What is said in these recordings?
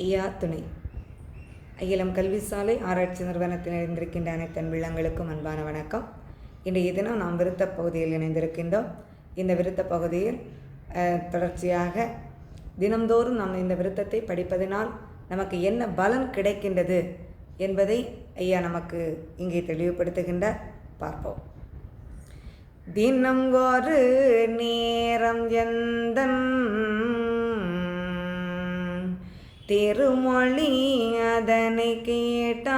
ஐயா துணை. அகிலம் கல்வி சாலை ஆராய்ச்சி நிறுவனத்தில் இணைந்திருக்கின்ற அனைத்து உள்ளங்களுக்கும் அன்பான வணக்கம். இன்றைய தினம் நாம் விருத்த பகுதியில் இணைந்திருக்கின்றோம். இந்த விருத்த பகுதியில் தொடர்ச்சியாக தினந்தோறும் நாம் இந்த விருத்தத்தை படிப்பதனால் நமக்கு என்ன பலன் கிடைக்கின்றது என்பதை ஐயா நமக்கு இங்கே தெளிவுபடுத்துகின்றார். பார்ப்போம். தினம் ஒரு நேரம் எந்தன் திருமொழி அதனை கேட்டால்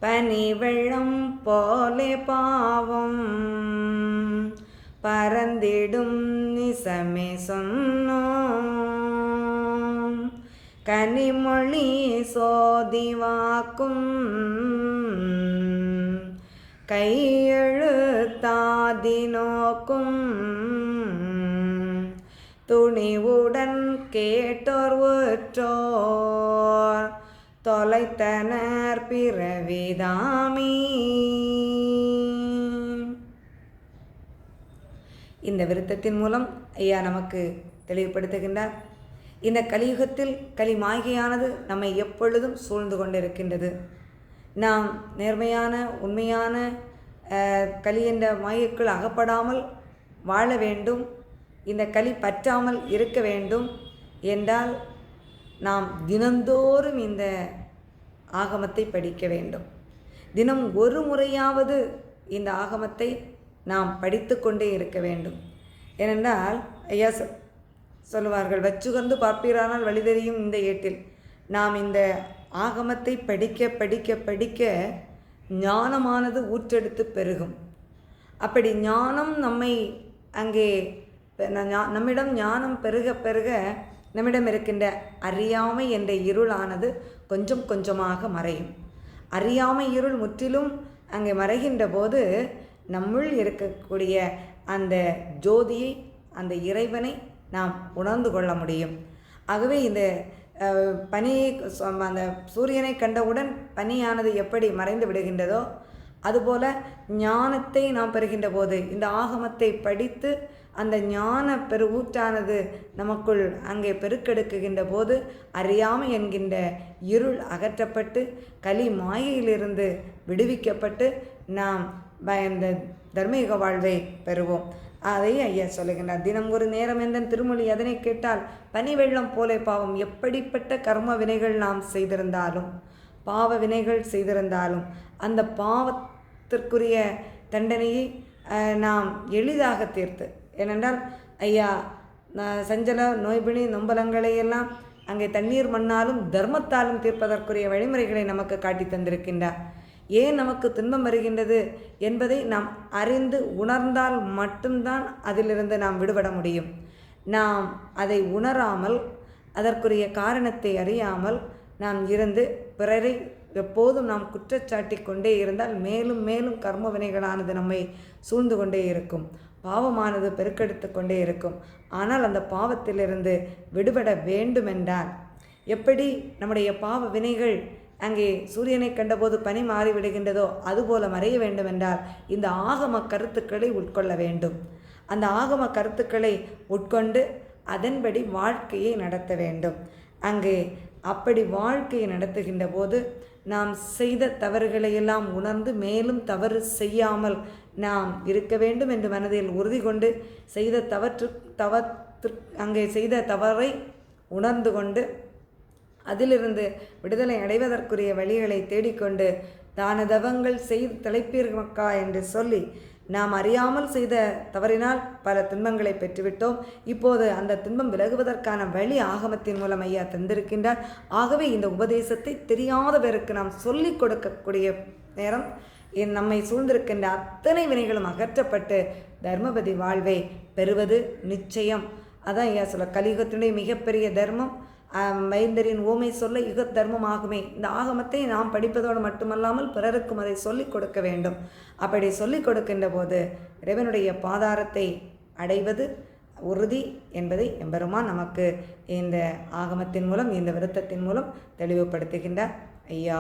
பனி வெள்ளம் போலே பாவம் பறந்திடும் நிசமே சொன்னோம். கனிமொழி சோதிவாக்கும் கையெழுத்தாதி நோக்கும் துணிவுடன் கேட்டோர் உற்றோர் தொலைத்தனர் பிறவிதாமி. இந்த விருத்தத்தின் மூலம் ஐயா நமக்கு தெளிவுபடுத்துகின்றார். இந்த கலியுகத்தில் கலிமாய்கையானது நம்மை எப்பொழுதும் சூழ்ந்து கொண்டிருக்கின்றது. நாம் நேர்மையான உண்மையான கலி என்ற மாயைக்குள் அகப்படாமல் வாழ வேண்டும். இந்த களி பற்றாமல் இருக்க வேண்டும் என்றால் நாம் தினந்தோறும் இந்த ஆகமத்தை படிக்க வேண்டும். தினம் ஒரு முறையாவது இந்த ஆகமத்தை நாம் படித்து கொண்டே இருக்க வேண்டும். ஏனென்றால் ஐயா சொல்லுவார்கள், வச்சுகந்து பார்ப்பீரானால் வழி தெரியும் இந்த ஏட்டில். நாம் இந்த ஆகமத்தை படிக்க படிக்க படிக்க ஞானமானது ஊற்றெடுத்து பெருகும். அப்படி ஞானம் நம்மை அங்கே நம்மிடம் ஞானம் பெருக பெருக நம்மிடம் இருக்கின்ற அறியாமை என்ற இருளானது கொஞ்சம் கொஞ்சமாக மறையும். அறியாமை இருள் முற்றிலும் அங்கே மறைகின்ற போது நம்முள் இருக்கக்கூடிய அந்த ஜோதியை, அந்த இறைவனை நாம் உணர்ந்து கொள்ள முடியும். ஆகவே இந்த பனியை, அந்த சூரியனை கண்டவுடன் பனியானது எப்படி மறைந்து விடுகின்றதோ அதுபோல ஞானத்தை நாம் பெறுகின்ற போது இந்த ஆகமத்தை படித்து அந்த ஞான பெருவூற்றானது நமக்குள் அங்கே பெருக்கெடுக்குகின்ற போது அறியாமை என்கின்ற இருள் அகற்றப்பட்டு கலி மாயையிலிருந்து விடுவிக்கப்பட்டு நாம் இந்த தர்மீக வாழ்வை பெறுவோம். அதை ஐயா சொல்லுகின்றார். தினம் ஒரு நேரம் என்ற திருமொழி அதனை கேட்டால் பனி வெள்ளம் போலே பாவம். எப்படிப்பட்ட கர்ம வினைகள் நாம் செய்திருந்தாலும், பாவ வினைகள் செய்திருந்தாலும் அந்த பாவத்திற்குரிய தண்டனையை நாம் எளிதாக தீர்த்து, ஏனென்றால் ஐயா சஞ்சல நோய்பிணி நொம்பலங்களையெல்லாம் அங்கே தண்ணீர் மண்ணாலும் தர்மத்தாலும் தீர்ப்பதற்குரிய வழிமுறைகளை நமக்கு காட்டி தந்திருக்கின்றார். ஏன் நமக்கு துன்பம் வருகின்றது என்பதை நாம் அறிந்து உணர்ந்தால் மட்டும்தான் அதிலிருந்து நாம் விடுபட முடியும். நாம் அதை உணராமல், அதற்குரிய காரணத்தை அறியாமல் நாம் இருந்து பிறரை எப்போதும் நாம் குற்றச்சாட்டி கொண்டே இருந்தால் மேலும் மேலும் கர்ம வினைகளானது நம்மை சூழ்ந்து கொண்டே இருக்கும். பாவமானது பெருக்கெடுத்து கொண்டே இருக்கும். ஆனால் அந்த பாவத்திலிருந்து விடுபட வேண்டுமென்றால் எப்படி நம்முடைய பாவ வினைகள் அங்கே சூரியனை கண்டபோது பனி மாறிவிடுகின்றதோ அதுபோல மறைய வேண்டுமென்றால் இந்த ஆகம கருத்துக்களை உட்கொள்ள வேண்டும். அந்த ஆகம கருத்துக்களை உட்கொண்டு அதன்படி வாழ்க்கையை நடத்த வேண்டும். அங்கே அப்படி வாழ்க்கையை நடத்துகின்ற போது நாம் செய்த தவறுகளையெல்லாம் உணர்ந்து மேலும் தவறு செய்யாமல் நாம் இருக்க வேண்டும் என்று மனதில் உறுதி கொண்டு செய்த அங்கே செய்த தவறை உணர்ந்து கொண்டு அதிலிருந்து விடுதலை அடைவதற்குரிய வழிகளை தேடிக்கொண்டு தான தவங்கள் செய்து தலைப்பீர்மக்கா என்று சொல்லி நாம் அறியாமல் செய்த தவறினால் பல துன்பங்களை பெற்றுவிட்டோம். இப்போது அந்த துன்பம் விலகுவதற்கான வழி ஆகமத்தின் மூலம் ஐயா தந்திருக்கின்றார். ஆகவே இந்த உபதேசத்தை தெரியாதவருக்கு நாம் சொல்லிக் கொடுக்கக்கூடிய நேரம் நம்மை சூழ்ந்திருக்கின்ற அத்தனை வினைகளும் அகற்றப்பட்டு தர்மபதி வாழ்வை பெறுவது நிச்சயம். அதான் ஐயா சொல்ல, கலியுகத்தினுடைய மிகப்பெரிய தர்மம் மைந்தரின் ஓமை சொல்ல யுக தர்மம் ஆகுமே. இந்த ஆகமத்தை நாம் படிப்பதோடு மட்டுமல்லாமல் பிறருக்கும் அதை சொல்லிக் கொடுக்க வேண்டும். அப்படி சொல்லிக் கொடுக்கின்ற போது இறைவனுடைய பாதாரத்தை அடைவது உறுதி என்பதை எம்பெருமான் நமக்கு இந்த ஆகமத்தின் மூலம், இந்த விருத்தத்தின் மூலம் தெளிவுபடுத்துகின்றார். ஐயா